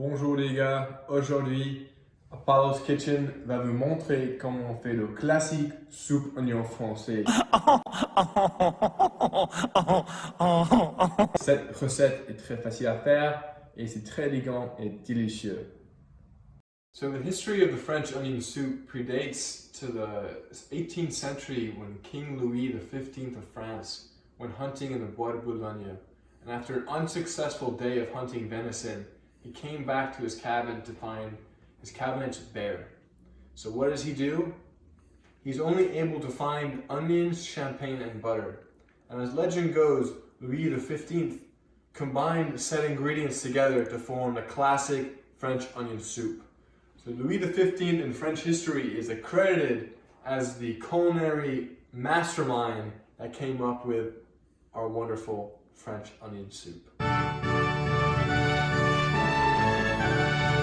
Bonjour les gars, aujourd'hui Apollo's Kitchen va vous montrer comment on fait le classique soupe oignon français. Cette recette est très facile à faire et c'est très élégant et délicieux. So the history of the French onion soup predates to the 18th century when King Louis XV of France went hunting in the Bois de Boulogne, and after an unsuccessful day of hunting venison, he came back to his cabin to find his cabinet bare. So what does he do? He's only able to find onions, champagne, and butter. And as legend goes, Louis XV combined said ingredients together to form the classic French onion soup. So Louis XV in French history is accredited as the culinary mastermind that came up with our wonderful French onion soup.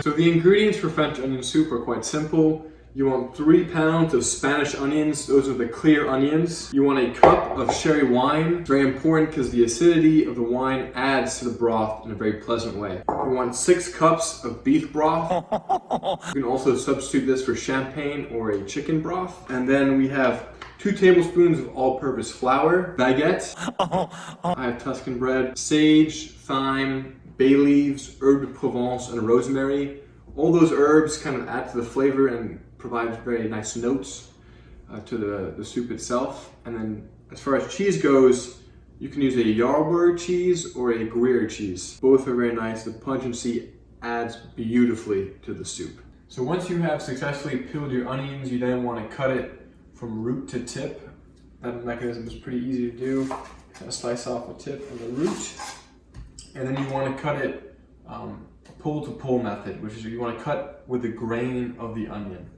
So the ingredients for French onion soup are quite simple. You want 3 pounds of Spanish onions, those are the clear onions. You want a cup of sherry wine, very important because the acidity of the wine adds to the broth in a very pleasant way. You want 6 cups of beef broth. You can also substitute this for champagne or a chicken broth. And then we have 2 tablespoons of all-purpose flour, baguette. I have Tuscan bread, sage, thyme, bay leaves, herb de Provence, and rosemary. All those herbs kind of add to the flavor and provide very nice notes to the soup itself. And then as far as cheese goes, you can use a Jarlsberg cheese or a Gruyere cheese. Both are very nice. The pungency adds beautifully to the soup. So once you have successfully peeled your onions, you then want to cut it from root to tip. That mechanism is pretty easy to do. Kind of slice off the tip and the root. And then you want to cut it pull to pull method, which is you want to cut with the grain of the onion.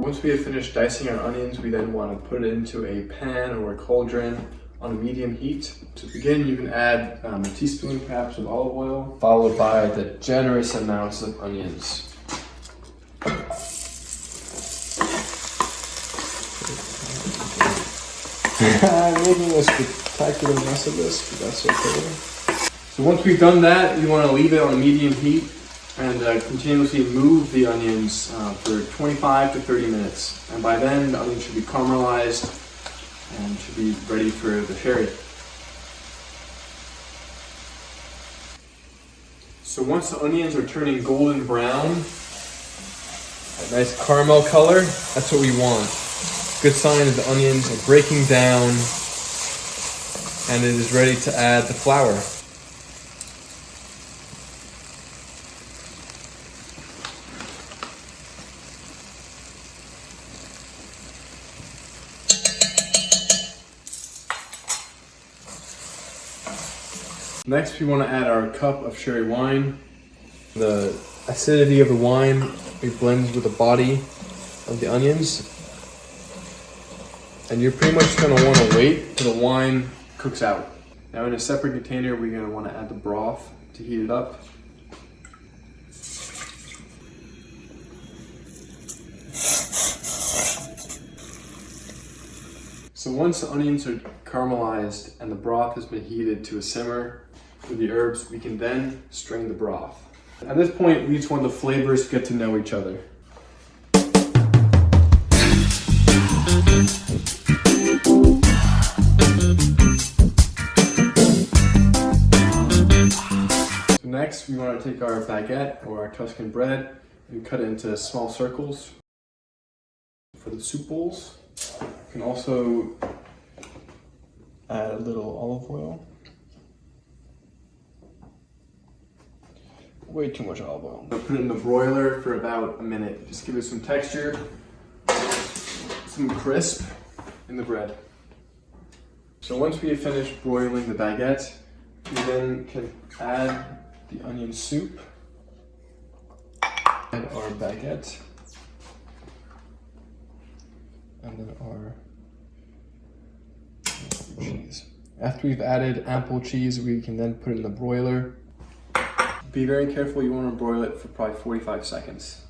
Once we have finished dicing our onions, we then want to put it into a pan or a cauldron on a medium heat. To begin, you can add a teaspoon perhaps of olive oil, followed by the generous amounts of onions. I'm making a spectacular mess of this, but that's okay. So once we've done that, you want to leave it on a medium heat and continuously move the onions for 25 to 30 minutes. And by then, the onions should be caramelized and should be ready for the sherry. So once the onions are turning golden brown, a nice caramel color, that's what we want. Good sign that the onions are breaking down and it is ready to add the flour. Next, we want to add our cup of sherry wine. The acidity of the wine, it blends with the body of the onions. And you're pretty much going to want to wait till the wine cooks out. Now in a separate container, we're going to want to add the broth to heat it up. So once the onions are caramelized and the broth has been heated to a simmer with the herbs, we can then strain the broth. At this point, we just want the flavors to get to know each other. So next, we want to take our baguette or our Tuscan bread and cut it into small circles for the soup bowls. You can also add a little olive oil. Way too much olive oil. I'll put it in the broiler for about a minute. Just give it some texture, some crisp in the bread. So once we have finished broiling the baguette, we then can add the onion soup and our baguette. And then our cheese. After we've added ample cheese, we can then put it in the broiler. Be very careful, you want to broil it for probably 45 seconds.